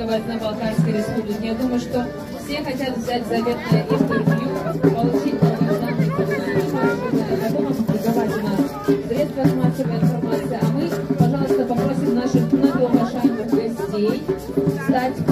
Кабардино-Балкарской республики. Я думаю, что все хотят взять заветное интервью, получить долгожданный средства массовой информации. А мы, пожалуйста, попросим наших многоуважаемых гостей встать по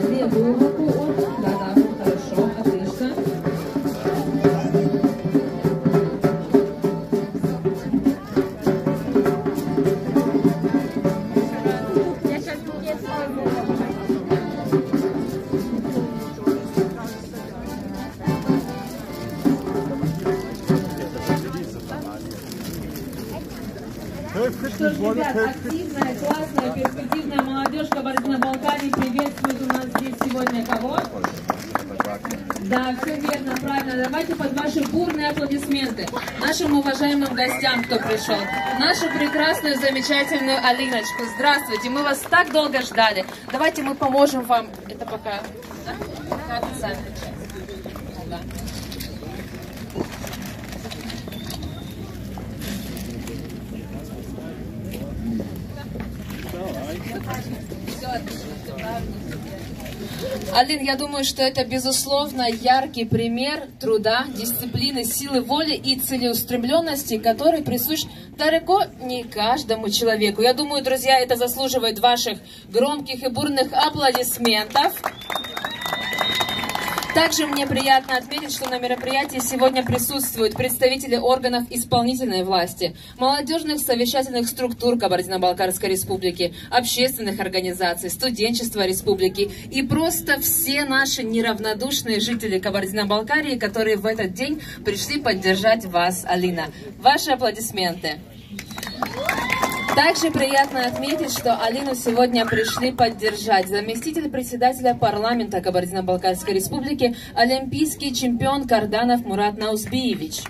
левую руку от... Да, хорошо, отлично. Что ж, ребят, активная, классная, перспективная молодежь Кабардино-Балкарии приветствует у нас здесь сегодня кого? Да, все верно, правильно. Давайте под ваши бурные аплодисменты нашим уважаемым гостям, кто пришел. Нашу прекрасную, замечательную Алиночку. Здравствуйте, мы вас так долго ждали. Давайте мы поможем вам. Это пока, да? Пока официальная часть. Да. Алин, я думаю, что это, безусловно, яркий пример труда, дисциплины, силы воли и целеустремленности, который присущ далеко не каждому человеку. Я думаю, друзья, это заслуживает ваших громких и бурных аплодисментов. Также мне приятно отметить, что на мероприятии сегодня присутствуют представители органов исполнительной власти, молодежных совещательных структур Кабардино-Балкарской республики, общественных организаций, студенчества республики и просто все наши неравнодушные жители Кабардино-Балкарии, которые в этот день пришли поддержать вас, Алина. Ваши аплодисменты. Также приятно отметить, что Алину сегодня пришли поддержать заместитель председателя парламента Кабардино-Балкарской республики, олимпийский чемпион Карданов Мурат Наузбиевич,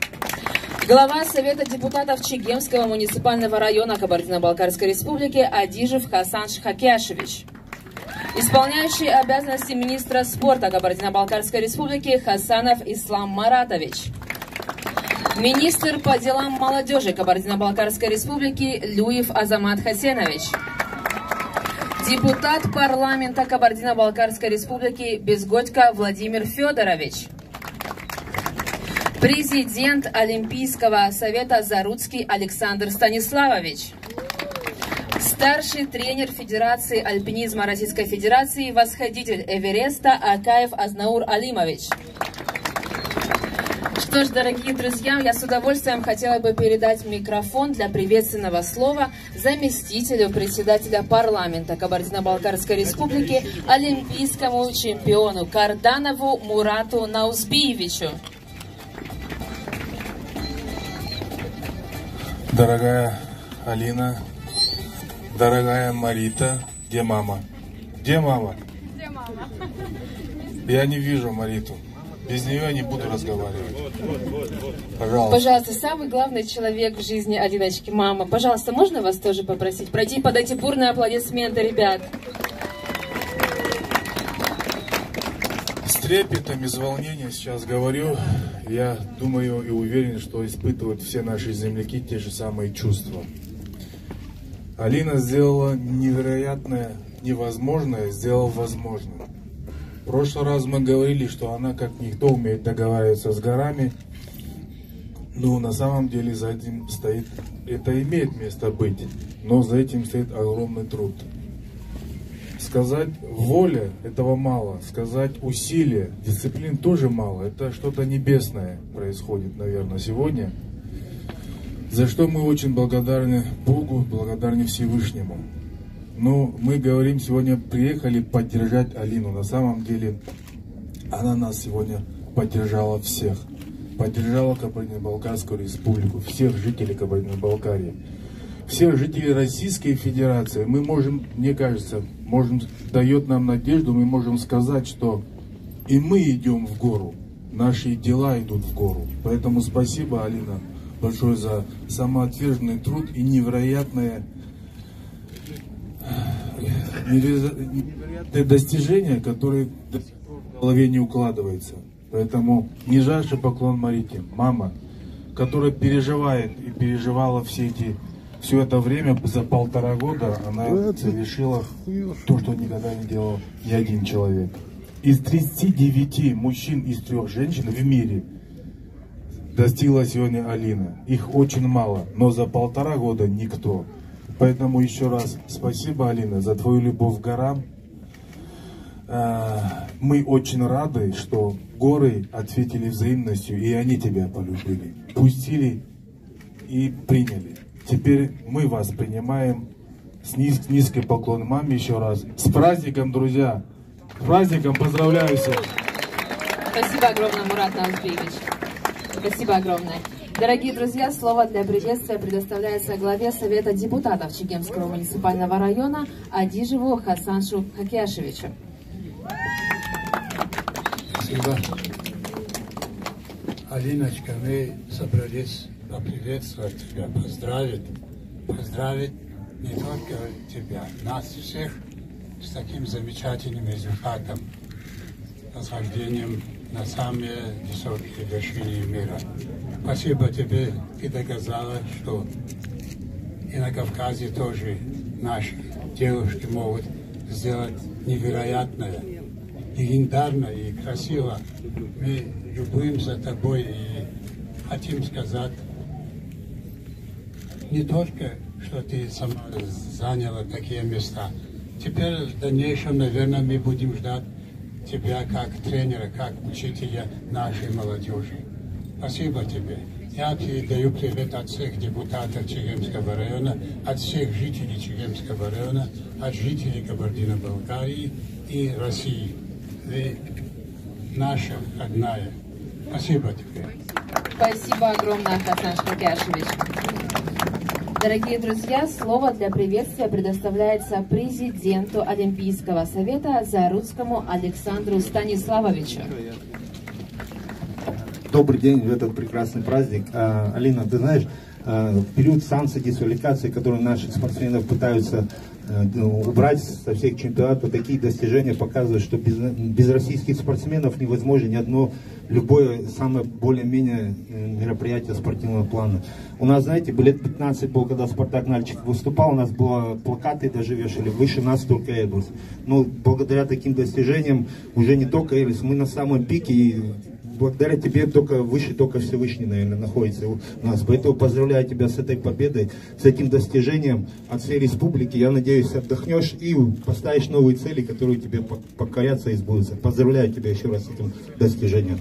глава Совета депутатов Чегемского муниципального района Кабардино-Балкарской республики Адижев Хасан Шхакяшевич, исполняющий обязанности министра спорта Кабардино-Балкарской республики Хасанов Ислам Маратович, министр по делам молодежи Кабардино-Балкарской республики Люев Азамат Хасенович, депутат парламента Кабардино-Балкарской республики Безгодько Владимир Федорович, президент Олимпийского совета Заруцкий Александр Станиславович, старший тренер Федерации альпинизма Российской Федерации, восходитель Эвереста Акаев Азнаур Алимович. Что ж, дорогие друзья, я с удовольствием хотела бы передать микрофон для приветственного слова заместителю председателя парламента Кабардино-Балкарской республики, олимпийскому чемпиону Карданову Мурату Наузбиевичу. Дорогая Алина, дорогая Марита, где мама? Где мама? Где мама? Я не вижу Мариту. Без нее я не буду разговаривать. Пожалуйста. Пожалуйста, самый главный человек в жизни Алиночки, мама. Пожалуйста, можно вас тоже попросить пройти под эти бурные аплодисменты, ребят? С трепетом и с волнением сейчас говорю. Я думаю и уверен, что испытывают все наши земляки те же самые чувства. Алина сделала невероятное, невозможное, сделала возможным. В прошлый раз мы говорили, что она как никто умеет договариваться с горами. Но на самом деле за этим стоит, это имеет место быть, но за этим стоит огромный труд. Сказать воля, этого мало. Сказать усилия, дисциплин тоже мало. Это что-то небесное происходит, наверное, сегодня. За что мы очень благодарны Богу, благодарны Всевышнему. Но мы говорим, сегодня приехали поддержать Алину. На самом деле она нас сегодня поддержала всех. Поддержала Кабардино-Балкарскую республику, всех жителей Кабардино-Балкарии, всех жителей Российской Федерации. Мы можем, мне кажется, дает нам надежду, мы можем сказать, что и мы идем в гору, наши дела идут в гору. Поэтому спасибо, Алина, большое за самоотверженный труд и невероятное достижения, которые до сих пор в голове не укладываются. Поэтому нижайший поклон Марите, мама, которая переживает и переживала все эти Все это время, за 1,5 года, она совершила то, что никогда не делал ни один человек. Из 39 мужчин и 3 женщин в мире достигла сегодня Алина. Их очень мало, но за 1,5 года никто. Поэтому еще раз спасибо, Алина, за твою любовь к горам. Мы очень рады, что горы ответили взаимностью, и они тебя полюбили, пустили и приняли. Теперь мы вас принимаем с низкий поклон маме еще раз. С праздником, друзья! С праздником, поздравляю всех! Спасибо огромное, Мурат Наузбиевич. Спасибо огромное. Дорогие друзья, слово для приветствия предоставляется главе Совета депутатов Чегемского муниципального района Адижеву Хасаншу Хакиашевичу. Спасибо. Алиночка, мы собрались поприветствовать тебя, поздравить не только тебя, нас всех с таким замечательным результатом, восхождением на самые высокие вершины мира. Спасибо тебе, ты доказала, что и на Кавказе тоже наши девушки могут сделать невероятное, легендарное и красиво. Мы любуемся тобой и хотим сказать не только, что ты сама заняла такие места. Теперь в дальнейшем, наверное, мы будем ждать тебя как тренера, как учителя нашей молодежи. Спасибо тебе. Я передаю привет от всех депутатов Чегемского района, от всех жителей Чегемского района, от жителей Кабардино-Балкарии и России. Вы наша родная. Спасибо тебе. Спасибо огромное, Хасан Хакиашевич. Дорогие друзья, слово для приветствия предоставляется президенту Олимпийского совета Заруцкому Александру Станиславовичу. Добрый день в этот прекрасный праздник. Алина, ты знаешь, в период санкций, дисквалификации, которые наши спортсменов пытаются убрать со всех чемпионатов, такие достижения показывают, что без российских спортсменов невозможно ни одно, любое самое более-менее мероприятие спортивного плана. У нас, знаете, лет 15 был, когда Спартак Нальчик выступал, у нас было плакаты даже вешали, выше нас только Эйблс. Но благодаря таким достижениям уже не только Эйблс, мы на самом пике, и благодаря тебе только выше, только Всевышний, наверное, находится у нас. Поэтому поздравляю тебя с этой победой, с этим достижением от всей республики. Я надеюсь, отдохнешь и поставишь новые цели, которые тебе покорятся и сбудутся. Поздравляю тебя еще раз с этим достижением.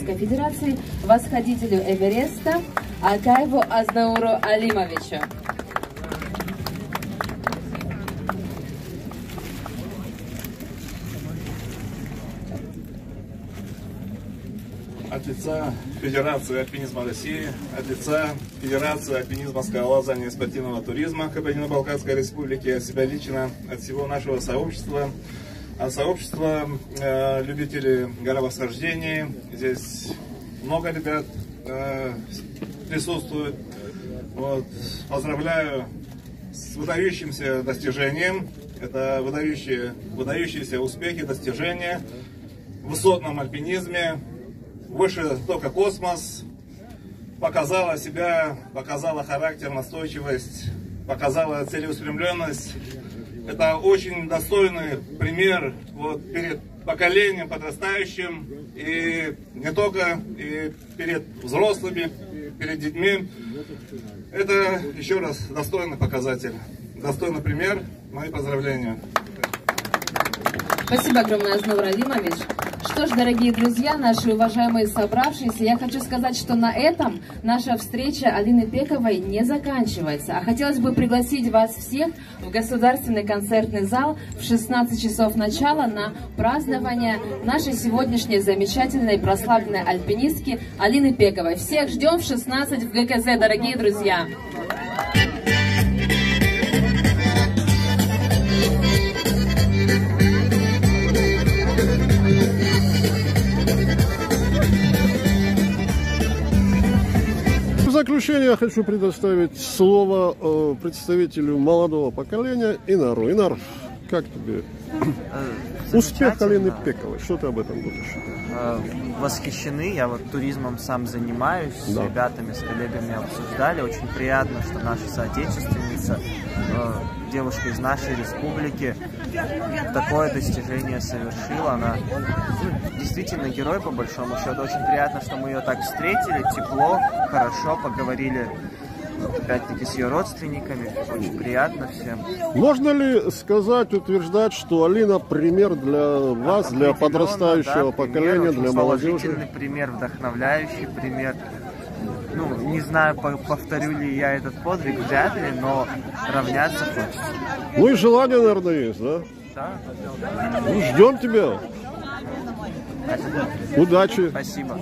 Федерации восходителю Эвереста Акаеву Азнауру Алимовичу. От лица Федерации альпинизма России, от лица Федерации альпинизма, скалолазания и спортивного туризма Кабардино-Балкарской республики, от себя лично, от всего нашего сообщества, от сообщества любителей горовосхождений. Здесь много ребят присутствует. Вот. Поздравляю с выдающимся достижением. Это выдающиеся успехи, достижения в высотном альпинизме. Выше только космос, показала себя, показала характер, настойчивость, показала целеустремленность. Это очень достойный пример вот, перед поколением подрастающим, и не только и перед взрослыми, перед детьми. Это, еще раз, достойный показатель, достойный пример. Мои поздравления. Спасибо огромное, Азнаур Алимович. Что ж, дорогие друзья, наши уважаемые собравшиеся, я хочу сказать, что на этом наша встреча Алины Пековой не заканчивается. А хотелось бы пригласить вас всех в Государственный концертный зал в 16 часов начала на празднование нашей сегодняшней замечательной прославленной альпинистки Алины Пековой. Всех ждем в 16 в ГКЗ, дорогие друзья! В заключение я хочу предоставить слово представителю молодого поколения Инару. Инар, как тебе? Успех Алины замечательно. Пековой, что ты об этом думаешь? Восхищены, я вот туризмом сам занимаюсь, с ребятами, с коллегами обсуждали. Очень приятно, что наша соотечественница, девушка из нашей республики, такое достижение совершила. Она действительно герой, по большому счету. Очень приятно, что мы ее так встретили, тепло, хорошо поговорили, опять-таки, с ее родственниками. Очень приятно всем. Можно ли сказать, утверждать, что Алина пример для вас, для подрастающего поколения, пример, для молодежи? положительный пример, вдохновляющий пример. Ну, не знаю, повторю ли я этот подвиг, вряд ли, но равняться хочется. Ну и желание, наверное, есть, да? Да. Ну, ждем тебя. Удачи. Спасибо.